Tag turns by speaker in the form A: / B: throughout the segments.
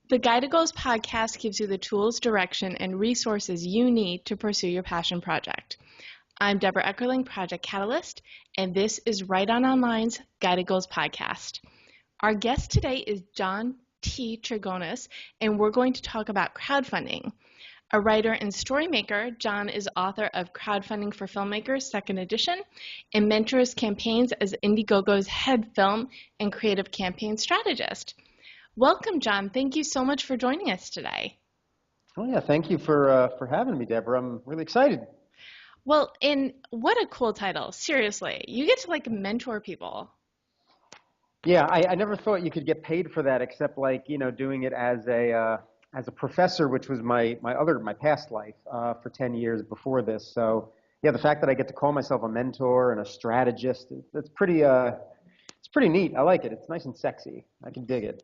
A: The Guide to Goals podcast gives you the tools, direction, and resources you need to pursue your passion project. I'm Deborah Eckerling, Project Catalyst, and this is Right On Online's Guide to Goals podcast. Our guest today is John T. Trigonis, and we're going to talk about crowdfunding. A writer and story maker, John is author of Crowdfunding for Filmmakers, second edition, and mentors campaigns as Indiegogo's head film and creative campaign strategist. Welcome, John. Thank you so much for joining us today.
B: Oh yeah, thank you for having me, Deborah. I'm really excited.
A: Well, and what a cool title. Seriously, you get to mentor people.
B: Yeah, I never thought you could get paid for that, except doing it as a professor, which was my past life for 10 years before this. So yeah, the fact that I get to call myself a mentor and a strategist, it's pretty neat. I like it. It's nice and sexy. I can dig it.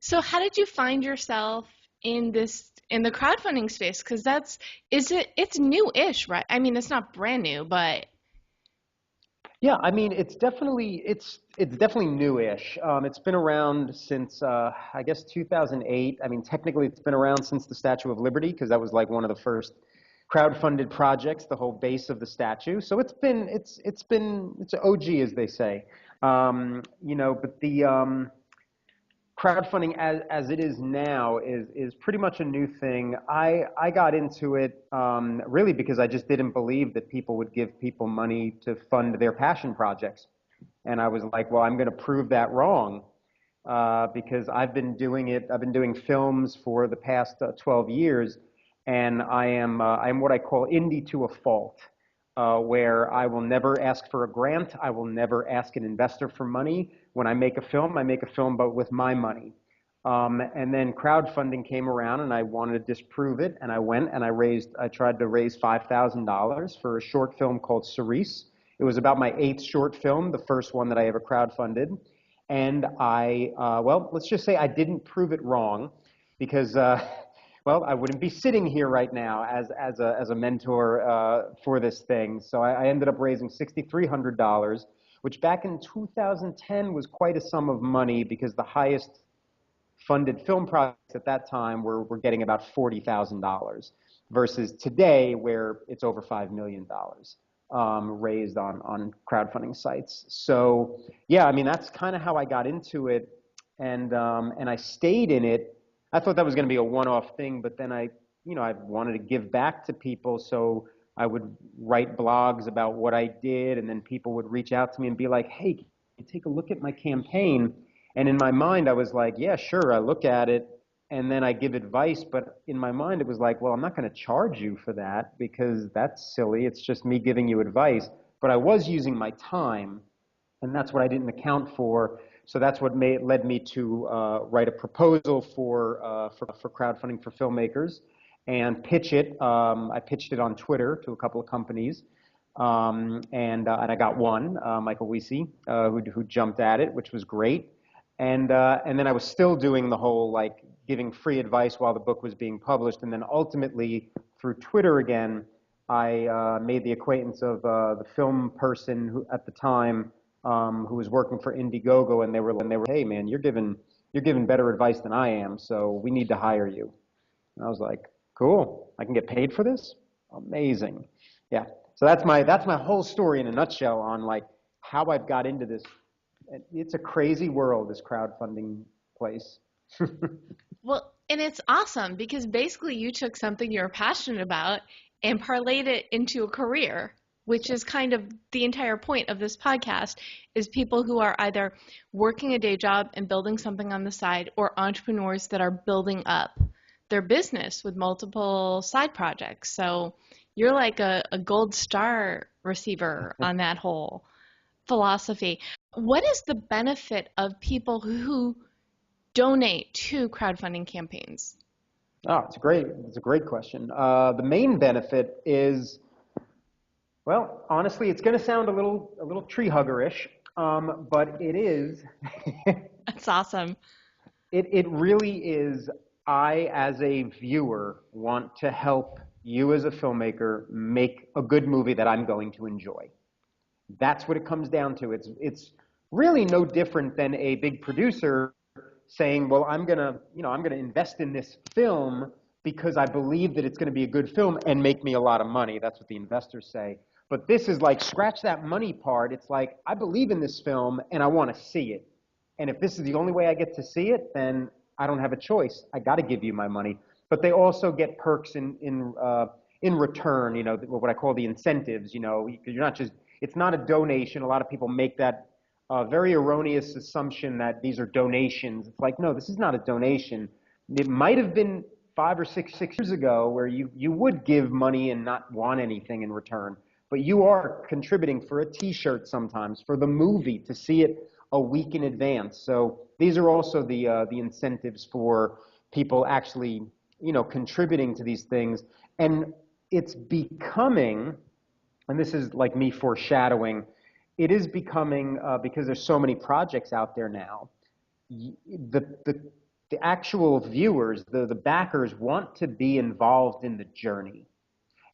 A: So how did you find yourself in the crowdfunding space? Because it's new-ish, right? I mean, it's not brand new, but
B: yeah, I mean, it's definitely newish. It's been around since I guess 2008. I mean, technically, it's been around since the Statue of Liberty, because that was like one of the first crowdfunded projects, the whole base of the statue. So it's OG, as they say. But the crowdfunding as it is now is pretty much a new thing. I got into it really because I just didn't believe that people would give people money to fund their passion projects. And I was like, well, I'm going to prove that wrong because I've been doing films for the past 12 years, and I'm what I call indie to a fault. Where I will never ask for a grant. I will never ask an investor for money. When I make a film but with my money. And then crowdfunding came around, and I wanted to disprove it. And I went and I tried to raise $5,000 for a short film called Cerise. It was about my 8th short film, the first one that I ever crowdfunded. And let's just say I didn't prove it wrong, because well, I wouldn't be sitting here right now as a mentor for this thing. So I ended up raising $6,300, which back in 2010 was quite a sum of money, because the highest funded film projects at that time were getting about $40,000, versus today where it's over $5 million raised on crowdfunding sites. So yeah, I mean, that's kind of how I got into it, and I stayed in it. I thought that was going to be a one-off thing, but then I wanted to give back to people, so I would write blogs about what I did, and then people would reach out to me and be like, hey, can you take a look at my campaign? And in my mind, I was like, yeah, sure, I look at it, and then I give advice, but in my mind, it was like, well, I'm not going to charge you for that, because that's silly. It's just me giving you advice. But I was using my time, and that's what I didn't account for. So that's what led me to write a proposal for crowdfunding for filmmakers and pitch it. I pitched it on Twitter to a couple of companies, and I got one, Michael Weesey, who jumped at it, which was great. And then I was still doing the whole giving free advice while the book was being published. And then ultimately through Twitter again, I made the acquaintance of the film person who at the time. Who was working for Indiegogo, and they were, hey man, you're giving better advice than I am, so we need to hire you. And I was like, cool, I can get paid for this? Amazing. Yeah. So that's my whole story in a nutshell on how I've got into this. It's a crazy world, this crowdfunding place.
A: Well, and it's awesome, because basically you took something you're passionate about and parlayed it into a career, which is kind of the entire point of this podcast, is people who are either working a day job and building something on the side, or entrepreneurs that are building up their business with multiple side projects. So you're like a gold star receiver on that whole philosophy. What is the benefit of people who donate to crowdfunding campaigns?
B: Oh, it's a great question. The main benefit is, well, honestly, it's going to sound a little tree hugger-ish, but it is.
A: That's awesome.
B: It really is. I, as a viewer, want to help you as a filmmaker make a good movie that I'm going to enjoy. That's what it comes down to. It's really no different than a big producer saying, well, I'm gonna invest in this film because I believe that it's going to be a good film and make me a lot of money. That's what the investors say. But this is like, scratch that money part. It's like, I believe in this film and I want to see it. And if this is the only way I get to see it, then I don't have a choice. I got to give you my money. But they also get perks in return, what I call the incentives, because you're not just, it's not a donation. A lot of people make that very erroneous assumption that these are donations. It's like, no, this is not a donation. It might have been 5 or 6 years ago where you would give money and not want anything in return. But you are contributing for a T-shirt sometimes, for the movie, to see it a week in advance. So these are also the incentives for people actually, contributing to these things. And it's becoming, and this is like me foreshadowing, it is becoming, because there's so many projects out there now, the actual viewers, the backers, want to be involved in the journey.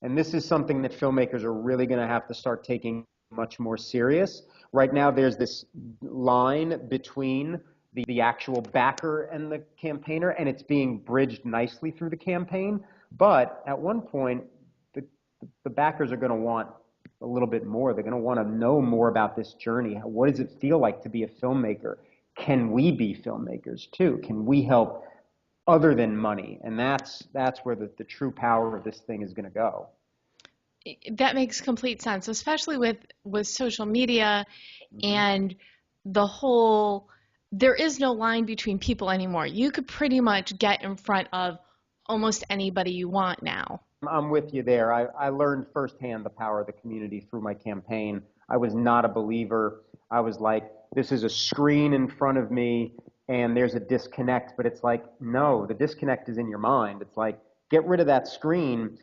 B: And this is something that filmmakers are really going to have to start taking much more serious. Right now, there's this line between the actual backer and the campaigner, and it's being bridged nicely through the campaign. But at one point, the backers are going to want a little bit more. They're going to want to know more about this journey. What does it feel like to be a filmmaker? Can we be filmmakers too? Can we help other than money? And that's where the true power of this thing is going to go.
A: That makes complete sense, especially with social media and the whole, there is no line between people anymore. You could pretty much get in front of almost anybody you want now.
B: I'm with you there. I learned firsthand the power of the community through my campaign. I was not a believer. I was like, this is a screen in front of me and there's a disconnect, but it's like, no, the disconnect is in your mind. It's like, get rid of that screen.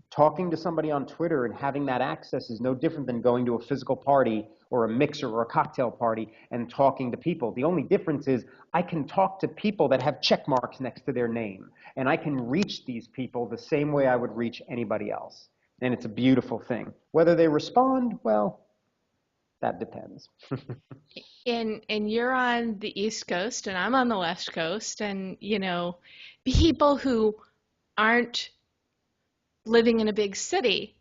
B: Talking to somebody on Twitter and having that access is no different than going to a physical party or a mixer or a cocktail party and talking to people. The only difference is I can talk to people that have check marks next to their name, and I can reach these people the same way I would reach anybody else. And it's a beautiful thing. Whether they respond, well, that depends.
A: And you're on the East Coast and I'm on the West Coast, and people who aren't living in a big city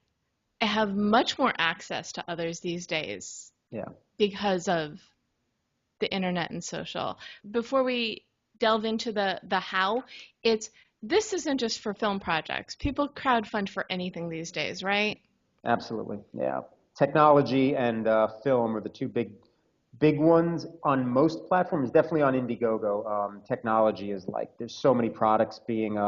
A: have much more access to others these days.
B: Yeah.
A: Because of the internet and social. Before we delve into the how, this isn't just for film projects. People crowdfund for anything these days, right?
B: Absolutely. Yeah. Technology and film are the two big ones on most platforms. Definitely on Indiegogo. Technology is like, there's so many products being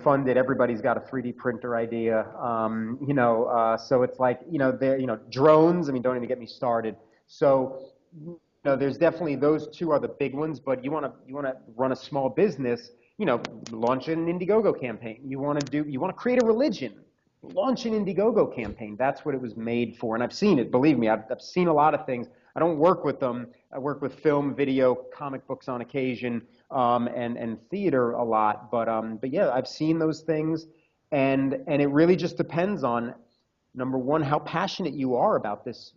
B: funded. Everybody's got a 3D printer idea. So it's like, drones. I mean, don't even get me started. So, there's definitely, those two are the big ones. But you want to run a small business, launch an Indiegogo campaign. You want to create a religion. Launch an Indiegogo campaign. That's what it was made for. And I've seen it. Believe me, I've seen a lot of things. I don't work with them. I work with film, video, comic books on occasion, and theater a lot. But yeah, I've seen those things, and it really just depends on, number one, how passionate you are about this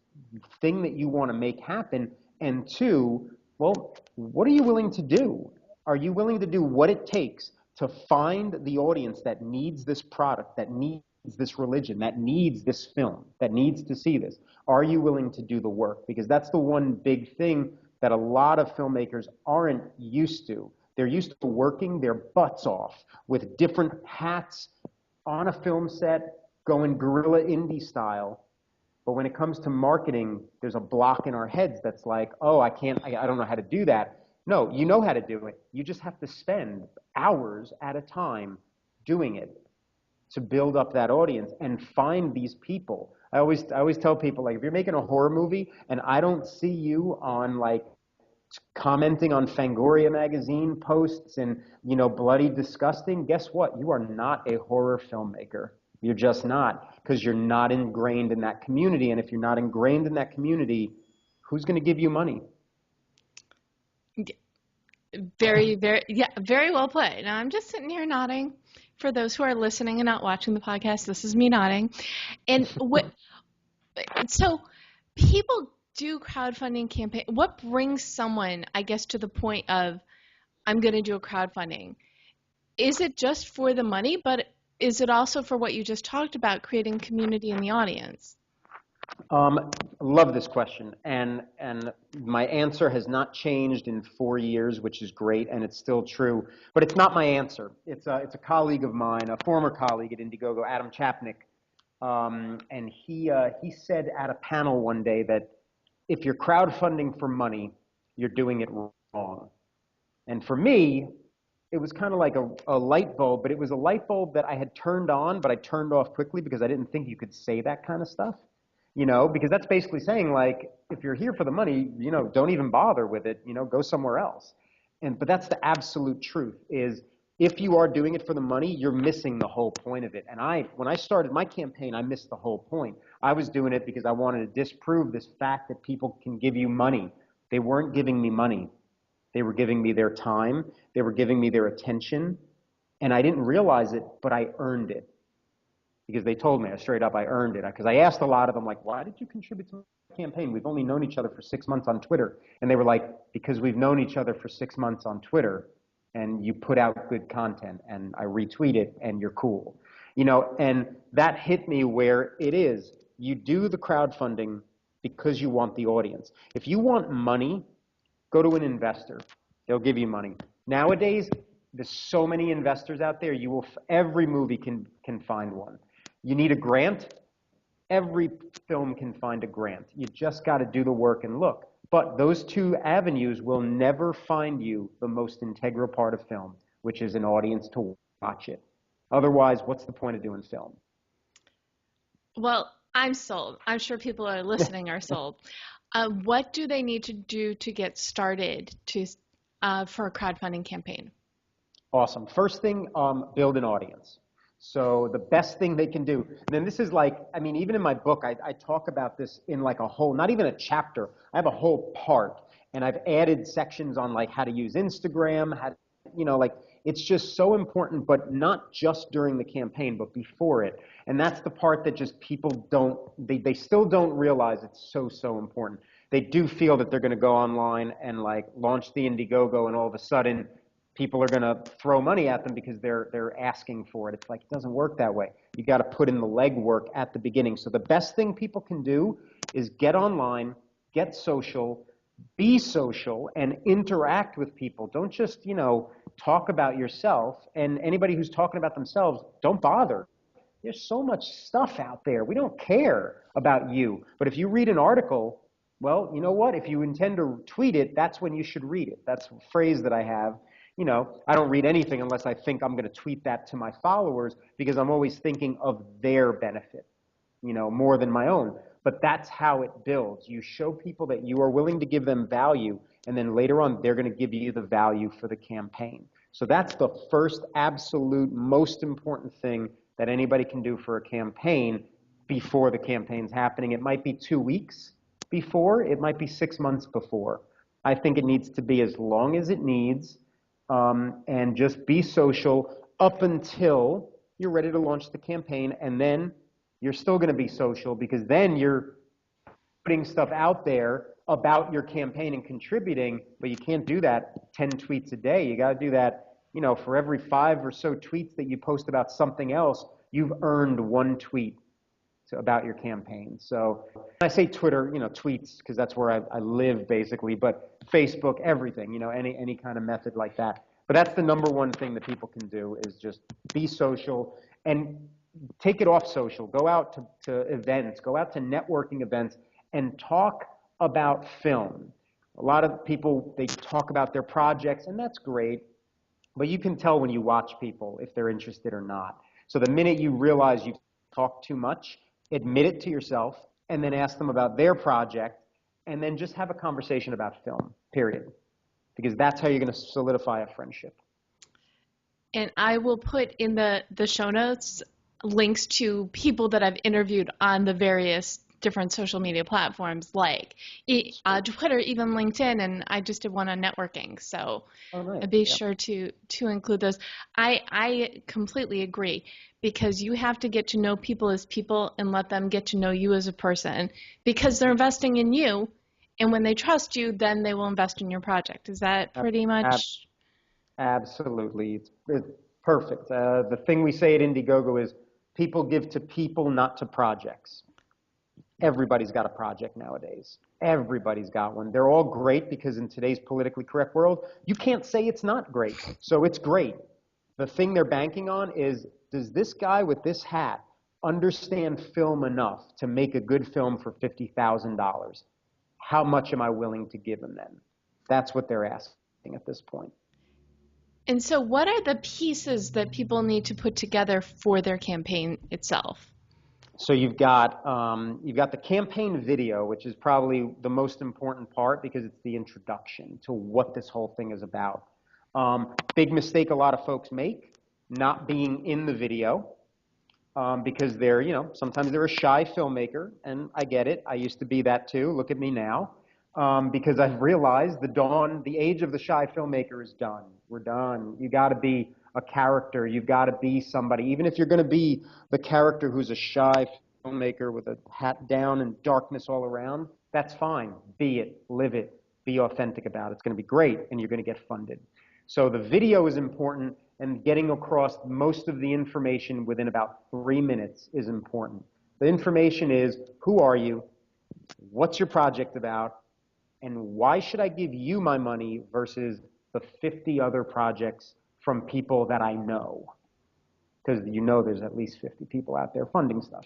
B: thing that you want to make happen, and two, well, what are you willing to do? Are you willing to do what it takes to find the audience that needs this product, that needs this religion, that needs this film, that needs to see this? Are you willing to do the work? Because that's the one big thing that a lot of filmmakers aren't used to. They're used to working their butts off with different hats on a film set, going guerrilla indie style. But when it comes to marketing, there's a block in our heads that's like, oh, I don't know how to do that. No, you know how to do it. You just have to spend hours at a time doing it to build up that audience and find these people. I always tell people, like, if you're making a horror movie and I don't see you on, like, commenting on Fangoria magazine posts and, bloody disgusting, guess what? You are not a horror filmmaker. You're just not, because you're not ingrained in that community. And if you're not ingrained in that community, who's going to give you money?
A: Very, very, yeah, very well put. Now I'm just sitting here nodding. For those who are listening and not watching the podcast, this is me nodding. And so people do crowdfunding campaign, what brings someone, I guess, to the point of, I'm going to do a crowdfunding? Is it just for the money, but is it also for what you just talked about, creating community in the audience?
B: Love this question, and my answer has not changed in 4 years, which is great, and it's still true. But it's not my answer. It's a colleague of mine, a former colleague at Indiegogo, Adam Chapnick, and he said at a panel one day that if you're crowdfunding for money, you're doing it wrong. And for me, it was kind of like a light bulb, but it was a light bulb that I had turned on, but I turned off quickly because I didn't think you could say that kind of stuff. Because that's basically saying, like, if you're here for the money, don't even bother with it, go somewhere else. But that's the absolute truth, is if you are doing it for the money, you're missing the whole point of it. And when I started my campaign, I missed the whole point. I was doing it because I wanted to disprove this fact that people can give you money. They weren't giving me money. They were giving me their time. They were giving me their attention. And I didn't realize it, but I earned it. Because they told me, straight up, I earned it. Because I asked a lot of them, like, why did you contribute to my campaign? We've only known each other for 6 months on Twitter. And they were like, because we've known each other for 6 months on Twitter, and you put out good content, and I retweet it, and you're cool. And that hit me where it is. You do the crowdfunding because you want the audience. If you want money, go to an investor. They'll give you money. Nowadays, there's so many investors out there. Every movie can find one. You need a grant? Every film can find a grant. You just got to do the work and look. But those two avenues will never find you the most integral part of film, which is an audience to watch it. Otherwise, what's the point of doing film?
A: Well, I'm sold. I'm sure people are listening are sold. What do they need to do to get started for a crowdfunding campaign?
B: Awesome. First thing, build an audience. So the best thing they can do, and then this is like, even in my book, I talk about this in like a whole, not even a chapter, I have a whole part, and I've added sections on like how to use Instagram, it's just so important, but not just during the campaign, but before it. And that's the part that just people they still don't realize it's so important. They do feel that they're going to go online and like launch the Indiegogo, and all of a sudden, people are going to throw money at them because they're asking for it. It's like, it doesn't work that way. You got to put in the legwork at the beginning. So the best thing people can do is get online, get social, be social, and interact with people. Don't just, talk about yourself. And anybody who's talking about themselves, don't bother. There's so much stuff out there. We don't care about you. But if you read an article, well, you know what? If you intend to tweet it, that's when you should read it. That's a phrase that I have. I don't read anything unless I think I'm going to tweet that to my followers, because I'm always thinking of their benefit, more than my own. But that's how it builds. You show people that you are willing to give them value, and then later on, they're going to give you the value for the campaign. So that's the first absolute most important thing that anybody can do for a campaign before the campaign's happening. It might be 2 weeks before. It might be 6 months before. I think it needs to be as long as it needs. And just be social up until you're ready to launch the campaign, and then you're still going to be social, because then you're putting stuff out there about your campaign and contributing, but you can't do that 10 tweets a day. You got to do that, for every 5 or so tweets that you post about something else, you've earned 1 tweet about your campaign. So I say Twitter, tweets, because that's where I live basically, but Facebook, everything, any kind of method like that. But that's the number one thing that people can do, is just be social and take it off social. Go out to events, go out to networking events, and talk about film. A lot of people, they talk about their projects, and that's great, but you can tell when you watch people if they're interested or not. So the minute you realize you've talked too much, admit it to yourself, and then ask them about their project, and then just have a conversation about film, period. Because that's how you're going to solidify a friendship.
A: And I will put in the show notes links to people that I've interviewed on the various different social media platforms, like Twitter, even LinkedIn, and I just did one on networking. So
B: nice.
A: I'd be sure to include those. I completely agree, because you have to get to know people as people and let them get to know you as a person, because they're investing in you, And when they trust you, then they will invest in your project. Is that
B: Ab-
A: pretty
B: ab-
A: much?
B: Absolutely. It's perfect. The thing we say at Indiegogo is people give to people, not to projects. Everybody's got a project nowadays. Everybody's got one. They're all great because in today's politically correct world, you can't say it's not great. So it's great. The thing they're banking on is, does this guy with this hat understand film enough to make a good film for $50,000? How much am I willing to give him then? That's what they're asking at this point.
A: And so, what are the pieces that people need to put together for their campaign itself?
B: So you've got the campaign video, which is probably the most important part because it's the introduction to what this whole thing is about. Big mistake a lot of folks make, not being in the video, because sometimes they're a shy filmmaker, and I get it. I used to be that too. Look at me now. Because I've realized the age of the shy filmmaker is done. We're done. You got to be a character. You've got to be somebody. Even if you're going to be the character who's a shy filmmaker with a hat down and darkness all around, that's fine. Be it. Live it. Be authentic about it. It's going to be great, and you're going to get funded. So the video is important, and getting across most of the information within about 3 minutes is important. The information is, who are you? What's your project about? And why should I give you my money versus the 50 other projects from people that I know? Because there's at least 50 people out there funding stuff.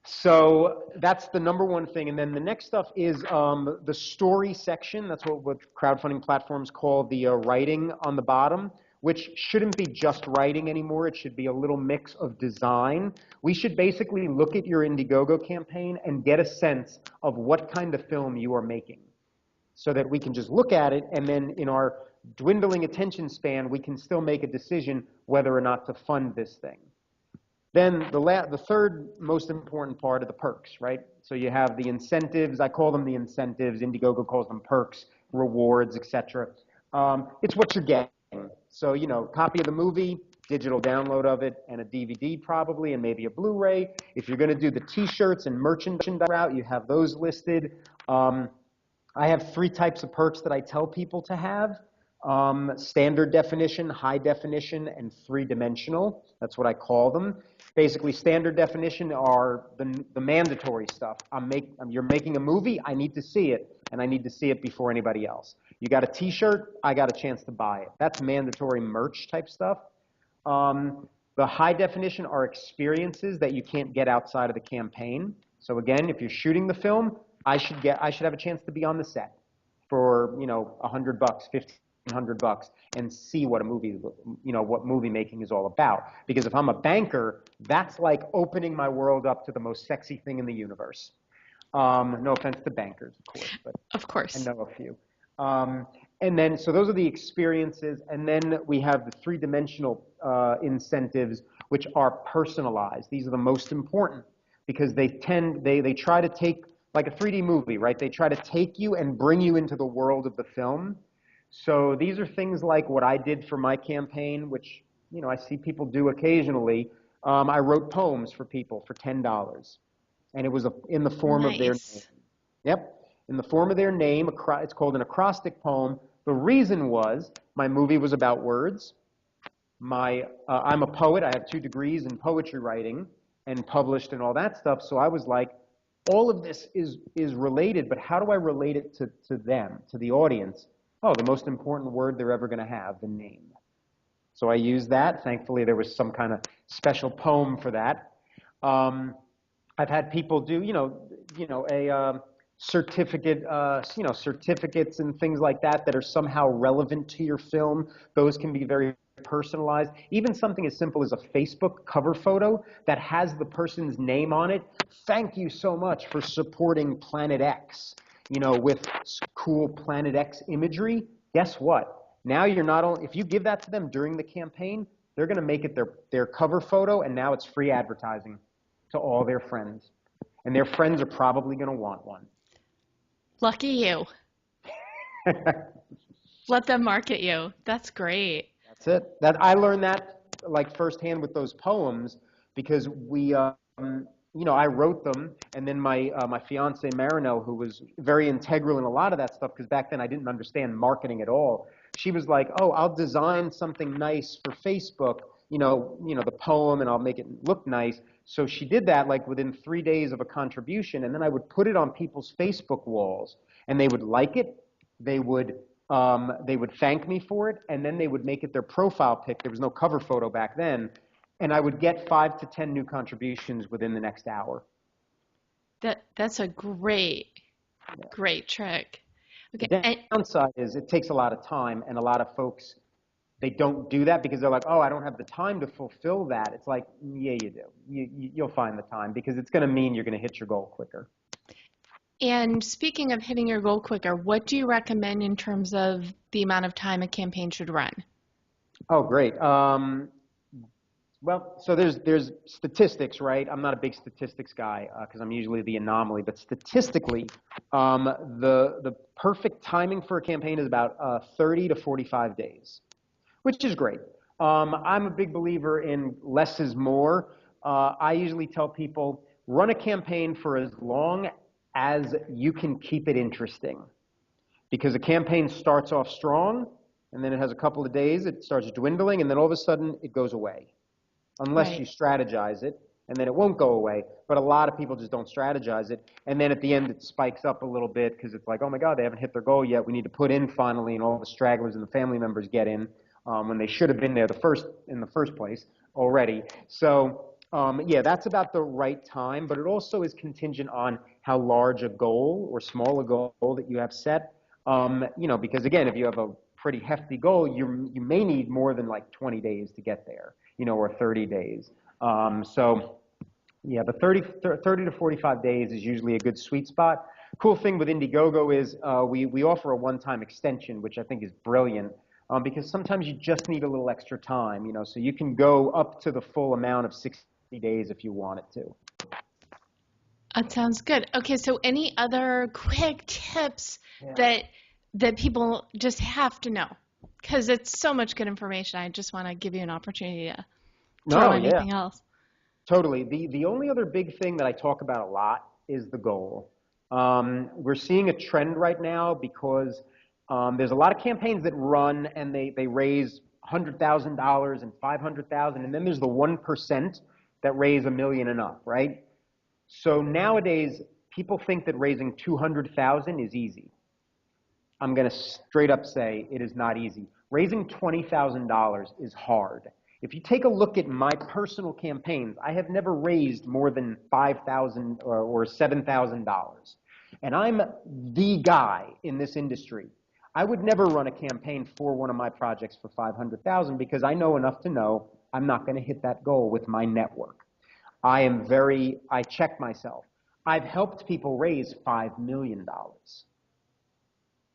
B: So that's the number one thing. And then the next stuff is the story section. That's what crowdfunding platforms call the writing on the bottom, which shouldn't be just writing anymore. It should be a little mix of design. We should basically look at your Indiegogo campaign and get a sense of what kind of film you are making so that we can just look at it, and then in our dwindling attention span, we can still make a decision whether or not to fund this thing. Then the third most important part are the perks, right? So you have the incentives. I call them the incentives. Indiegogo calls them perks, rewards, etc. It's what you're getting. So, copy of the movie, digital download of it, and a DVD probably, and maybe a Blu-ray. If you're going to do the T-shirts and merchandise route, you have those listed. I have 3 types of perks that I tell people to have. Standard definition, high definition, and 3-dimensional. That's what I call them. Basically, standard definition are the mandatory stuff. You're making a movie, I need to see it, and I need to see it before anybody else. You got a T-shirt, I got a chance to buy it. That's mandatory merch type stuff. The high definition are experiences that you can't get outside of the campaign. So again, if you're shooting the film, I should have a chance to be on the set for $100, $1,500, and see what what movie making is all about. Because if I'm a banker, that's like opening my world up to the most sexy thing in the universe. No offense to bankers, of course, but
A: Of course.
B: I know a few. And then, so those are the experiences, and then we have the 3-dimensional incentives, which are personalized. These are the most important because they try to take, like a 3D movie, right? They try to take you and bring you into the world of the film. So these are things like what I did for my campaign, which I see people do occasionally. I wrote poems for people for $10, and it was in the form of their name. Yep. In the form of their name. It's called an acrostic poem. The reason was my movie was about words. I'm a poet. I have 2 degrees in poetry writing and published and all that stuff. So I was like, all of this is related, but how do I relate it to them, to the audience? Oh, the most important word they're ever going to have, the name. So I used that. Thankfully, there was some kind of special poem for that. I've had people do, a certificate, certificates and things like that are somehow relevant to your film. Those can be very personalized. Even something as simple as a Facebook cover photo that has the person's name on it. Thank you so much for supporting Planet X, with cool Planet X imagery. Guess what? Now you're not only, if you give that to them during the campaign, they're going to make it their cover photo, and now it's free advertising to all their friends. And their friends are probably going to want one.
A: Lucky you. Let them market you. That's great.
B: That's it. I learned that like firsthand with those poems because we I wrote them, and then my fiance Marinelle, who was very integral in a lot of that stuff, because back then I didn't understand marketing at all. She was like, "Oh, I'll design something nice for Facebook, the poem, and I'll make it look nice." So she did that like within 3 days of a contribution, and then I would put it on people's Facebook walls, and they would like it. They would thank me for it, and then they would make it their profile pic. There was no cover photo back then, and I would get 5 to 10 new contributions within the next hour.
A: That's a great trick. Okay.
B: The downside is it takes a lot of time, and a lot of folks, they don't do that because they're like, oh, I don't have the time to fulfill that. It's like, yeah, you do. You'll find the time, because it's going to mean you're going to hit your goal quicker.
A: And speaking of hitting your goal quicker, what do you recommend in terms of the amount of time a campaign should run?
B: Oh, great. Well, so there's statistics, right? I'm not a big statistics guy because I'm usually the anomaly. But statistically, the perfect timing for a campaign is about 30 to 45 days, which is great. I'm a big believer in less is more. I usually tell people, run a campaign for as long as you can keep it interesting, because a campaign starts off strong, and then it has a couple of days, it starts dwindling, and then all of a sudden it goes away. Unless you strategize it, and then it won't go away. But a lot of people just don't strategize it, and then at the end it spikes up a little bit because it's like, oh my God, they haven't hit their goal yet. We need to put in finally, and all the stragglers and the family members get in when they should have been there in the first place already. So yeah, that's about the right time, but it also is contingent on how large a goal or small a goal that you have set. Because again, if you have a pretty hefty goal, you may need more than like 20 days to get there, or 30 days. So yeah, the 30 to 45 days is usually a good sweet spot. Cool thing with Indiegogo is we offer a one-time extension, which I think is brilliant, because sometimes you just need a little extra time, so you can go up to the full amount of 60 days if you want it to.
A: That sounds good. Okay, so any other quick tips that people just have to know? Because it's so much good information. I just want to give you an opportunity to throw anything else.
B: Totally. The only other big thing that I talk about a lot is the goal. We're seeing a trend right now because there's a lot of campaigns that run and they raise $100,000 and $500,000, and then there's the 1% that raise $1 million and up, right? So nowadays, people think that raising $200,000 is easy. I'm going to straight up say it is not easy. Raising $20,000 is hard. If you take a look at my personal campaigns, I have never raised more than $5,000 or $7,000. And I'm the guy in this industry. I would never run a campaign for one of my projects for $500,000 because I know enough to know I'm not going to hit that goal with my network. I check myself. I've helped people raise $5 million,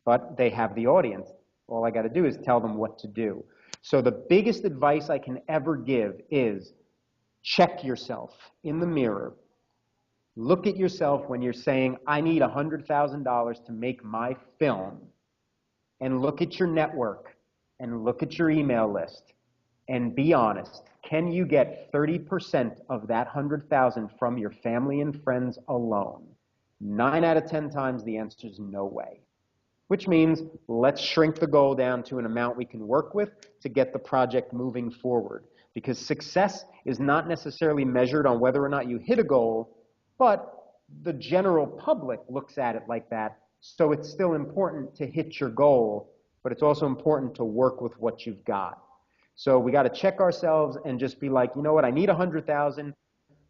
B: but they have the audience. All I got to do is tell them what to do. So the biggest advice I can ever give is check yourself in the mirror. Look at yourself when you're saying, I need $100,000 to make my film. And look at your network and look at your email list and be honest. Can you get 30% of that 100,000 from your family and friends alone? 9 out of 10 times the answer is no way. Which means let's shrink the goal down to an amount we can work with to get the project moving forward. Because success is not necessarily measured on whether or not you hit a goal, but the general public looks at it like that. So it's still important to hit your goal, but it's also important to work with what you've got. So we got to check ourselves and just be like, you know what, I need 100,000,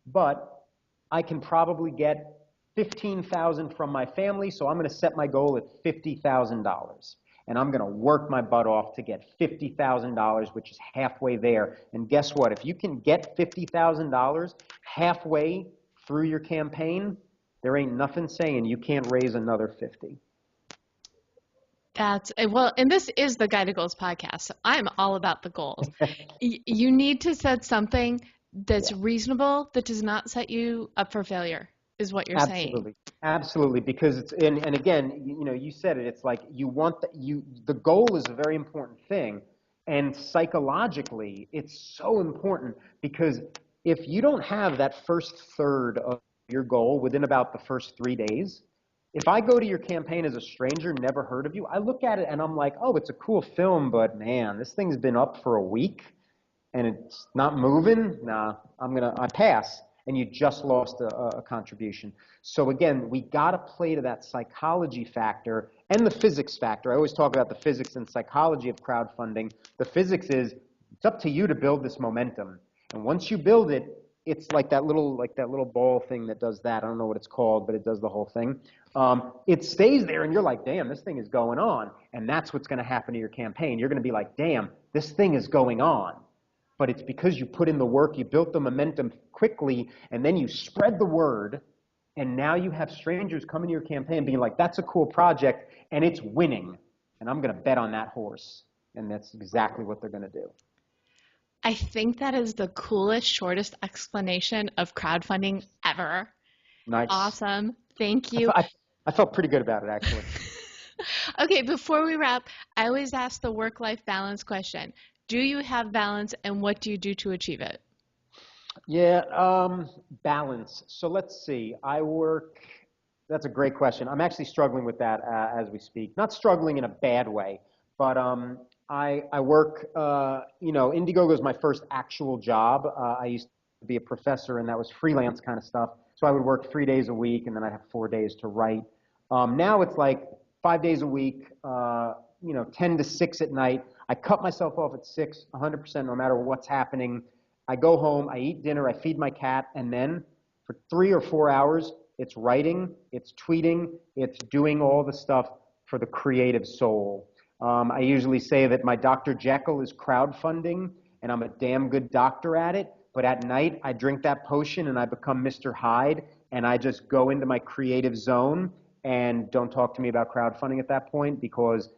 B: but I can probably get 15,000 from my family, so I'm going to set my goal at $50,000. And I'm going to work my butt off to get $50,000, which is halfway there. And guess what? If you can get $50,000 halfway through your campaign, there ain't nothing saying you can't raise another 50.
A: Well, and this is the Guide to Goals podcast. So I'm all about the goals. You need to set something that's reasonable, that does not set you up for failure, is what you're saying.
B: Absolutely, because it's and again, you said it. It's like the goal is a very important thing, and psychologically, it's so important because if you don't have that first third of your goal within about the first 3 days, if I go to your campaign as a stranger, never heard of you, I look at it and I'm like, oh, it's a cool film, but man, this thing's been up for a week and it's not moving. Nah, I pass. And you just lost a contribution. So again, we got to play to that psychology factor and the physics factor. I always talk about the physics and psychology of crowdfunding. The physics is it's up to you to build this momentum. And once you build it, it's like that little ball thing that does that. I don't know what it's called, but it does the whole thing. It stays there, and you're like, damn, this thing is going on. And that's what's going to happen to your campaign. You're going to be like, damn, this thing is going on. But it's because you put in the work, you built the momentum quickly, and then you spread the word, and now you have strangers coming to your campaign being like, that's a cool project, and it's winning, and I'm going to bet on that horse. And that's exactly what they're going to do.
A: I think that is the coolest, shortest explanation of crowdfunding ever.
B: Nice.
A: Awesome. Thank you.
B: I felt pretty good about it, actually.
A: Okay, before we wrap, I always ask the work-life balance question. Do you have balance, and what do you do to achieve it?
B: Yeah, balance. So let's see. That's a great question. I'm actually struggling with that as we speak. Not struggling in a bad way, but I work, Indiegogo is my first actual job. I used to be a professor, and that was freelance kind of stuff. So I would work 3 days a week, and then I'd have 4 days to write. Now it's like 5 days a week, 10 to 6 at night. I cut myself off at 6, 100%, no matter what's happening. I go home, I eat dinner, I feed my cat, and then for 3 or 4 hours, it's writing, it's tweeting, it's doing all the stuff for the creative soul. I usually say that my Dr. Jekyll is crowdfunding, and I'm a damn good doctor at it, but at night, I drink that potion and I become Mr. Hyde, and I just go into my creative zone, and don't talk to me about crowdfunding at that point, because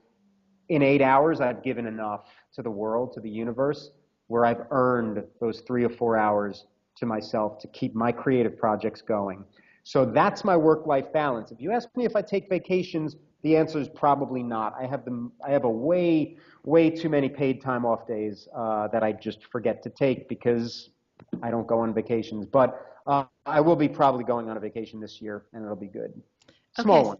B: in 8 hours, I've given enough to the world, to the universe, where I've earned those 3 or 4 hours to myself to keep my creative projects going. So that's my work-life balance. If you ask me if I take vacations, the answer is probably not. I have a way too many paid time off days that I just forget to take because I don't go on vacations. But I will be probably going on a vacation this year, and it'll be good. Small one.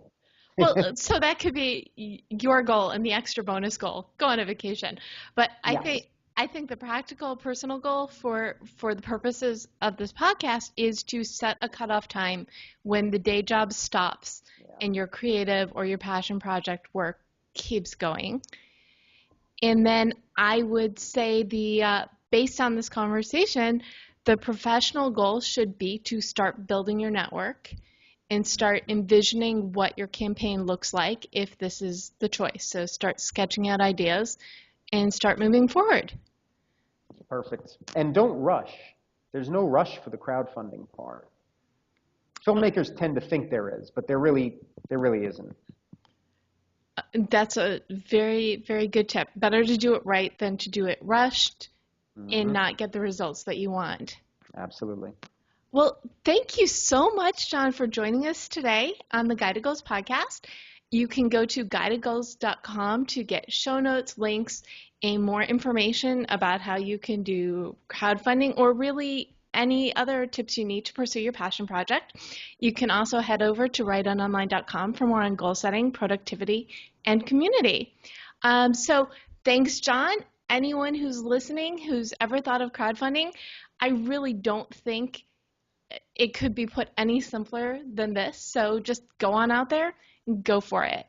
A: Well, so that could be your goal and the extra bonus goal. Go on a vacation. But
B: Yes.
A: I think the practical, personal goal for the purposes of this podcast is to set a cutoff time when the day job stops and your creative or your passion project work keeps going. And then I would say based on this conversation, the professional goal should be to start building your network and start envisioning what your campaign looks like if this is the choice. So start sketching out ideas and start moving forward.
B: Perfect. And don't rush. There's no rush for the crowdfunding part. Filmmakers tend to think there is, but there really isn't.
A: That's a very, very good tip. Better to do it right than to do it rushed and not get the results that you want.
B: Absolutely.
A: Well, thank you so much, John, for joining us today on the Guided Goals podcast. You can go to guidedgoals.com to get show notes, links, and more information about how you can do crowdfunding or really any other tips you need to pursue your passion project. You can also head over to writeononline.com for more on goal setting, productivity, and community. So thanks, John. Anyone who's listening who's ever thought of crowdfunding, I really don't think it could be put any simpler than this. So just go on out there and go for it.